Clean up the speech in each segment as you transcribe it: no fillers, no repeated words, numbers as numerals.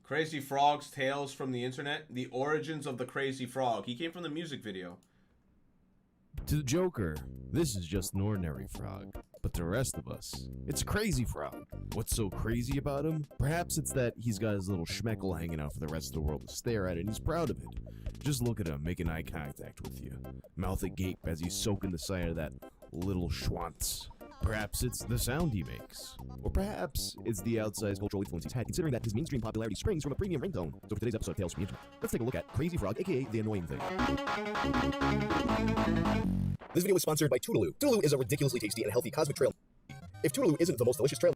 Crazy Frog's Tales from the Internet. The origins of the Crazy Frog. He came from the music video. To the Joker, this is just an ordinary frog. But to the rest of us, it's a crazy frog. What's so crazy about him? Perhaps it's that he's got his little schmeckle hanging out for the rest of the world to stare at, and he's proud of it. Just look at him making eye contact with you, mouth agape as he's soaking the side of that little schwanz. Perhaps it's the sound he makes. Or perhaps it's the outsized cultural influence he's had, considering that his mainstream popularity springs from a premium ringtone. So for today's episode of Tales from the Internet, let's take a look at Crazy Frog, aka The Annoying Thing. This video is sponsored by Toodaloo. Toodaloo is a ridiculously tasty and healthy cosmic trail. If Toodaloo isn't the most delicious trail...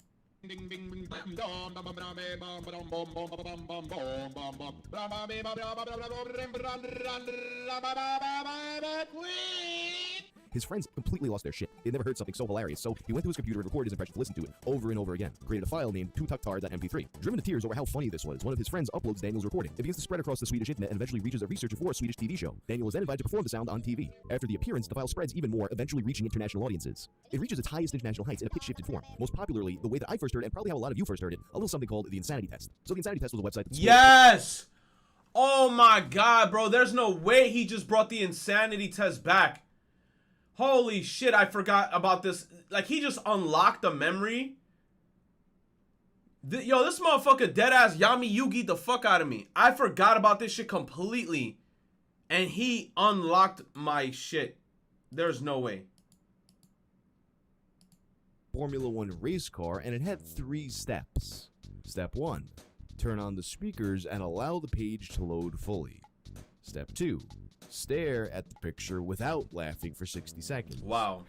His friends completely lost their shit. They'd never heard something so hilarious, so he went to his computer and recorded his impression to listen to it over and over again. Created a file named tutuktar.mp3. Driven to tears over how funny this was, one of his friends uploads Daniel's recording. It begins to spread across the Swedish internet and eventually reaches a researcher for a Swedish TV show. Daniel is then invited to perform the sound on TV. After the appearance, the file spreads even more, eventually reaching international audiences. It reaches its highest international heights in a pitch-shifted form. Most popularly, the way that I first heard it, and probably how a lot of you first heard it, a little something called the Insanity Test. So the Insanity Test was a website... Yes! Oh my god, bro. There's no way he just brought the Insanity Test back. Holy shit, I forgot about this. Like, he just unlocked the memory. Yo, this motherfucker deadass Yami Yugi the fuck out of me. I forgot about this shit completely. And he unlocked my shit. There's no way. Formula One race car, and it had 3 steps. Step 1. Turn on the speakers and allow the page to load fully. Step 2. Stare at the picture without laughing for 60 seconds. Wow.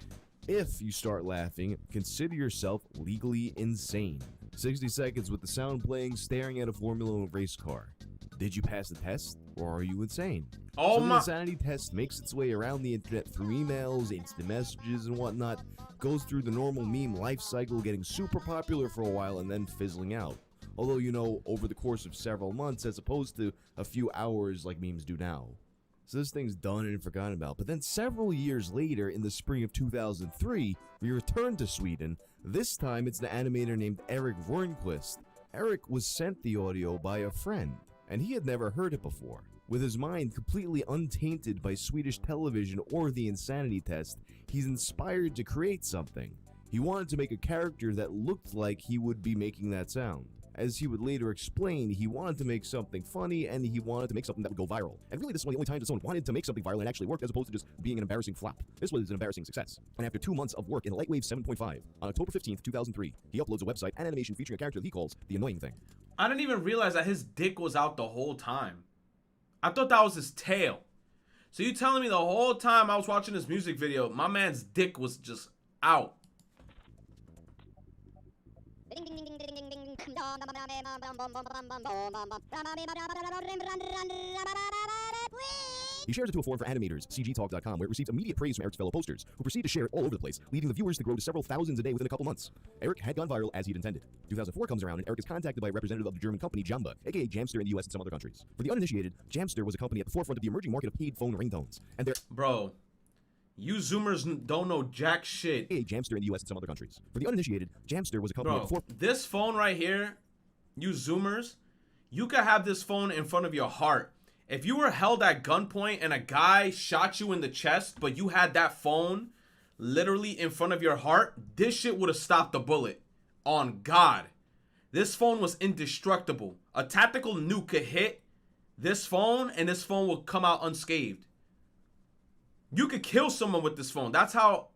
If you start laughing, consider yourself legally insane. 60 seconds with the sound playing, staring at a Formula One race car. Did you pass the test, or are you insane? Oh so my... the Insanity Test makes its way around the internet through emails, instant messages, and whatnot. Goes through the normal meme life cycle, getting super popular for a while and then fizzling out. Although, you know, over the course of several months, as opposed to a few hours like memes do now. So this thing's done and forgotten about. But then several years later, in the spring of 2003, we returned to Sweden. This time, it's an animator named Erik Rönnqvist. Erik was sent the audio by a friend, and he had never heard it before. With his mind completely untainted by Swedish television or the Insanity Test, he's inspired to create something. He wanted to make a character that looked like he would be making that sound. As he would later explain, he wanted to make something funny, and he wanted to make something that would go viral. And really, this is one of the only times that someone wanted to make something viral and actually worked, as opposed to just being an embarrassing flop. This was an embarrassing success. And after 2 months of work in Lightwave 7.5, on October 15th, 2003, he uploads a website and animation featuring a character that he calls The Annoying Thing. I didn't even realize that his dick was out the whole time. I thought that was his tail. So you telling me the whole time I was watching this music video, my man's dick was just out. He shares it to a forum for animators, cgtalk.com, where it receives immediate praise from Erik's fellow posters, who proceed to share it all over the place, leading the viewers to grow to several thousands a day within a couple months. Erik had gone viral as he'd intended. 2004 comes around, and Erik is contacted by a representative of the German company Jamba, aka Jamster in the US and some other countries. For the uninitiated, Jamster was a company at the forefront of the emerging market of paid phone ringtones, and their... Bro, you Zoomers don't know jack shit. Jamster in the US and some other countries. For the uninitiated, Jamster was a company at the forefront... This phone right here, you Zoomers, you could have this phone in front of your heart. If you were held at gunpoint and a guy shot you in the chest, but you had that phone literally in front of your heart, this shit would have stopped the bullet. On God. This phone was indestructible. A tactical nuke could hit this phone and this phone will come out unscathed. You could kill someone with this phone. That's how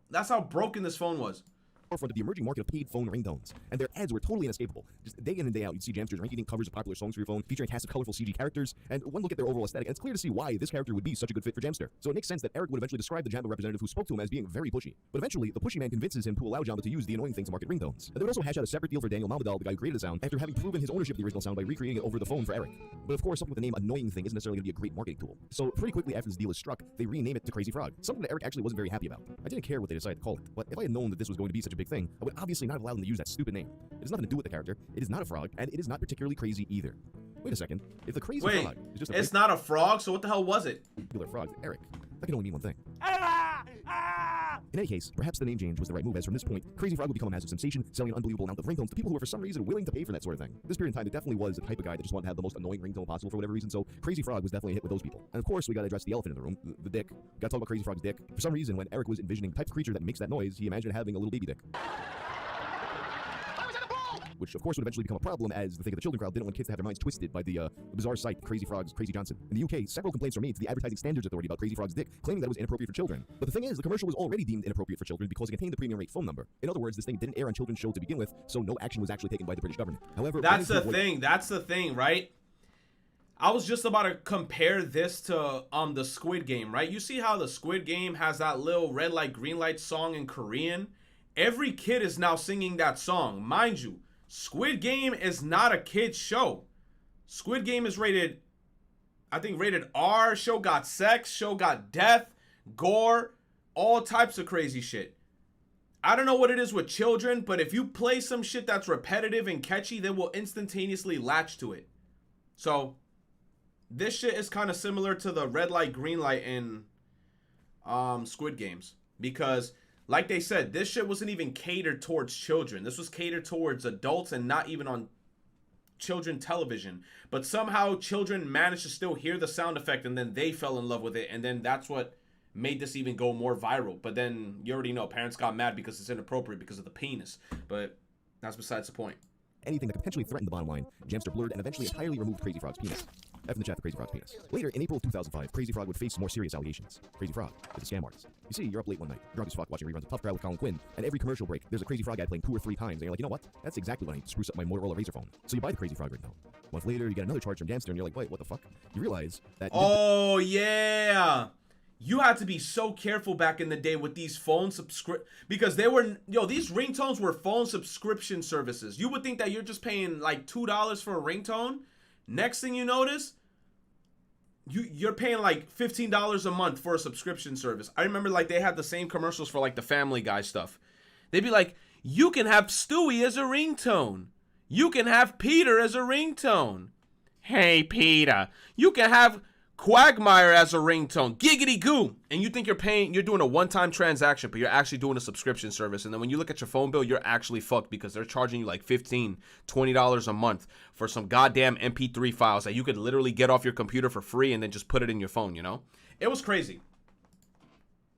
broken this phone was. Forefront of the emerging market of paid phone ringtones, and their ads were totally inescapable. Just day in and day out, you'd see Jamsters ranking covers of popular songs for your phone, featuring a cast of colorful CG characters, and one look at their overall aesthetic, and it's clear to see why this character would be such a good fit for Jamster. So it makes sense that Erik would eventually describe the Jamba representative who spoke to him as being very pushy. But eventually, the pushy man convinces him to allow Jamba to use The Annoying Thing to market ringtones. And they would also hash out a separate deal for Daniel Malmedal, the guy who created the sound, after having proven his ownership of the original sound by recreating it over the phone for Erik. But of course, something with the name Annoying Thing isn't necessarily going to be a great marketing tool. So pretty quickly after this deal is struck, they rename it to Crazy Frog, something that Erik actually wasn't very happy about. I didn't care what they decided to call it, but if I had known that this was going to be such a big thing, I would obviously not have allowed them to use that stupid name. It has nothing to do with the character, it is not a frog, and it is not particularly crazy either. Wait a second, if the Crazy Frog is just it's not a frog, so what the hell was it? Regular frog, Erik. That can only mean one thing. In any case, perhaps the name change was the right move, as from this point, Crazy Frog would become a massive sensation, selling an unbelievable amount of ringtones to people who were for some reason willing to pay for that sort of thing. This period in time, it definitely was the type of guy that just wanted to have the most annoying ringtone possible for whatever reason, so Crazy Frog was definitely a hit with those people. And of course, we gotta address the elephant in the room, the dick. Gotta talk about Crazy Frog's dick. For some reason, when Eric was envisioning the type of creature that makes that noise, he imagined having a little baby dick. Which of course would eventually become a problem, as the Think of the Children crowd didn't want kids to have their minds twisted by the bizarre site Crazy Frog's Crazy Johnson. In the UK, several complaints were made to the Advertising Standards Authority about Crazy Frog's dick, claiming that it was inappropriate for children. But the thing is, the commercial was already deemed inappropriate for children because it contained the premium rate phone number. In other words, this thing didn't air on children's show to begin with, so no action was actually taken by the British government. However, that's the thing, right? I was just about to compare this to the Squid Game, right? You see how the Squid Game has that little red light, green light song in Korean? Every kid is now singing that song. Mind you, Squid Game is not a kid's show. Squid Game is rated R. Show got sex, show got death, gore, all types of crazy shit. I don't know what it is with children, but if you play some shit that's repetitive and catchy, they will instantaneously latch to it. So this shit is kind of similar to the red light, green light in Squid Games, because like they said, this shit wasn't even catered towards children. This was catered towards adults and not even on children television. But somehow children managed to still hear the sound effect, and then they fell in love with it. And then that's what made this even go more viral. But then you already know, parents got mad because it's inappropriate because of the penis. But that's besides the point. Anything that could potentially threaten the bottom line, Jamster blurred and eventually entirely removed Crazy Frog's penis. F in the chat for Crazy Frog's penis. Later, in April of 2005, Crazy Frog would face more serious allegations. Crazy Frog is a scam artist. You see, you're up late one night, drunk as fuck watching reruns of Tough Crowd with Colin Quinn, and every commercial break, there's a Crazy Frog ad playing 2 or 3 times, and you're like, you know what? That's exactly what I need to spruce up my Motorola Razr phone. So you buy the Crazy Frog ringtone. A month later, you get another charge from Jamster, and you're like, wait, what the fuck? You realize that... Oh, yeah! You had to be so careful back in the day with these phone because they were, these ringtones were phone subscription services. You would think that you're just paying like $2 for a ringtone. Next thing you notice, you're paying like $15 a month for a subscription service. I remember like they had the same commercials for like the Family Guy stuff. They'd be like, you can have Stewie as a ringtone. You can have Peter as a ringtone. Hey, Peter, you can have Quagmire as a ringtone, giggity goo, and you think you're doing a one-time transaction, but you're actually doing a subscription service. And then when you look at your phone bill, you're actually fucked because they're charging you like $15, $20 a month for some goddamn MP3 files that you could literally get off your computer for free and then just put it in your phone, It was crazy.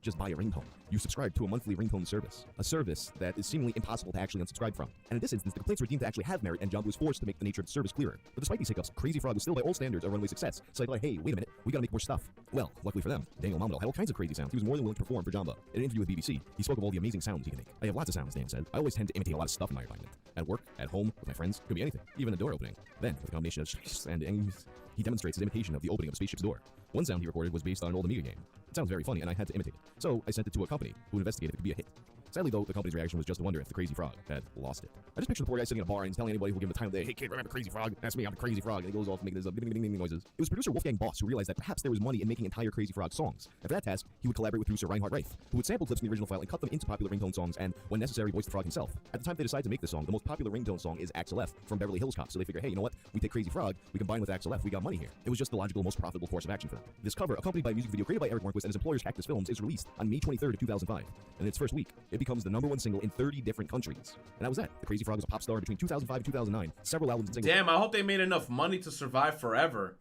Just buy a ringtone. You subscribe to a monthly ringtone service, a service that is seemingly impossible to actually unsubscribe from. And in this instance, the complaints were deemed to actually have merit, and Jamba was forced to make the nature of the service clearer. But despite these hiccups, Crazy Frog was still by all standards a runaway success. So I thought, hey, wait a minute, we gotta make more stuff. Well, luckily for them, Daniel Mamadou had all kinds of crazy sounds. He was more than willing to perform for Jamba. In an interview with BBC, he spoke of all the amazing sounds he can make. I have lots of sounds, Dan said. I always tend to imitate a lot of stuff in my environment. At work, at home, with my friends, could be anything, even a door opening. Then, with a combination of and he demonstrates his imitation of the opening of a spaceship's door. One sound he recorded was based on an old Amiga game. It sounds very funny, and I had to imitate it. So I sent it to a company who investigated if it could be a hit. Sadly, though, the company's reaction was just to wonder if the Crazy Frog had lost it. I just picture the poor guy sitting in a bar and he's telling anybody who'll give him the time of day, hey kid, remember Crazy Frog? That's me, I'm the Crazy Frog. And he goes off making his ding noises. It was producer Wolfgang Boss who realized that perhaps there was money in making entire Crazy Frog songs. And for that task, he would collaborate with producer Reinhard Reif, who would sample clips from the original file and cut them into popular ringtone songs and, when necessary, voice the frog himself. At the time they decided to make the song, the most popular ringtone song is Axel F from Beverly Hills Cop. So they figure, hey, you know what? We take Crazy Frog, we combine with Axel F, we got money here. It was just the logical, most profitable course of action for them. This cover, accompanied by a music video created by Eric Marquis and his employers Cactus Films, is released on May 23rd of 2005. And in its first week, it becomes the #1 single in 30 different countries. And that was that. The Crazy Frog was a pop star between 2005 and 2009. Several albums and singles. Damn, I hope they made enough money to survive forever.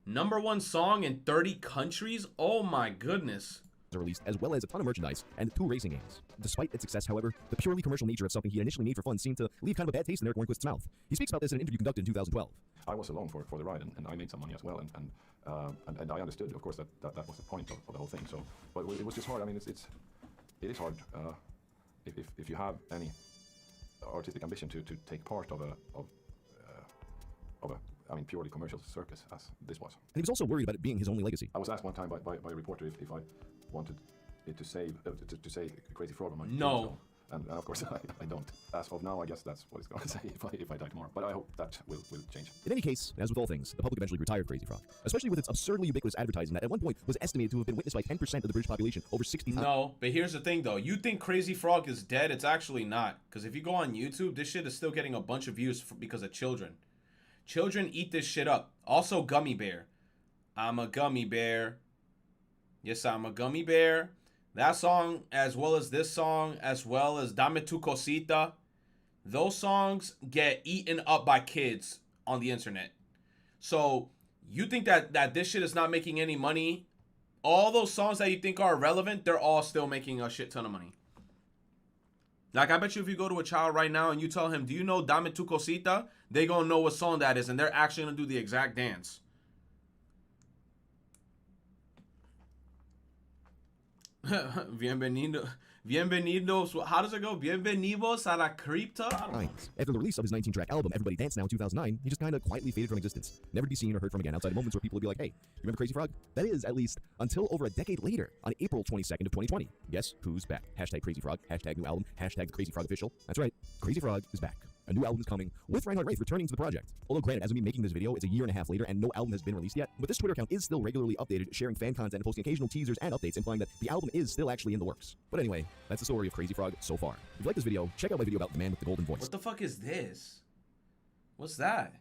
#1 song in 30 countries? Oh my goodness. Released, as well as a ton of merchandise and 2 racing games. Despite its success, however, the purely commercial nature of something he initially made for fun seemed to leave kind of a bad taste in Eric Warnquist's mouth. He speaks about this in an interview conducted in 2012. I was along for the ride, and I made some money as well, and I understood, of course, that was the point of the whole thing. So, but it was just hard. I mean, it is hard if you have any artistic ambition to take part of a purely commercial circus as this was. And he was also worried about it being his only legacy. I was asked one time by a reporter if I wanted it to say Crazy Frog on my no. And of course I don't. As of now, I guess that's what it's going to say if I die tomorrow. But I hope that will change. In any case, as with all things, the public eventually retired Crazy Frog, especially with its absurdly ubiquitous advertising that at one point was estimated to have been witnessed by 10% of the British population, over 60,000. No, but here's the thing though. You think Crazy Frog is dead? It's actually not. Because if you go on YouTube, this shit is still getting a bunch of views because of children. Children eat this shit up. Also, Gummy Bear. I'm a gummy bear. Yes, I'm a Gummy Bear. That song, as well as this song, as well as Dame Tu Cosita, those songs get eaten up by kids on the internet. So you think that this shit is not making any money? All those songs that you think are relevant, they're all still making a shit ton of money. Like, I bet you if you go to a child right now and you tell him, do you know Dame Tu Cosita? They gonna know what song that is, and they're actually gonna do the exact dance. Bienvenidos. How does it go? Bienvenidos a la cripta? After the release of his 19-track album, Everybody Dance Now in 2009, he just kind of quietly faded from existence, never to be seen or heard from again outside of moments where people would be like, hey, you remember Crazy Frog? That is, at least, until over a decade later, on April 22nd of 2020. Guess who's back? Hashtag Crazy Frog, hashtag new album, hashtag the Crazy Frog official. That's right, Crazy Frog is back. A new album is coming, with Reinhard Wraith returning to the project. Although granted, as of me making this video, it's a year and a half later and no album has been released yet, but this Twitter account is still regularly updated, sharing fan content and posting occasional teasers and updates, implying that the album is still actually in the works. But anyway, that's the story of Crazy Frog so far. If you like this video, check out my video about the man with the golden voice. What the fuck is this? What's that?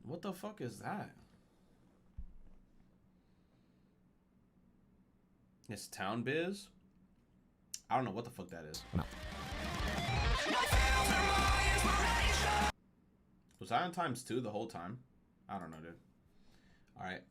What the fuck is that? It's Town Biz? I don't know what the fuck that is. I'm out. Was I on times 2 the whole time? I don't know, dude. All right.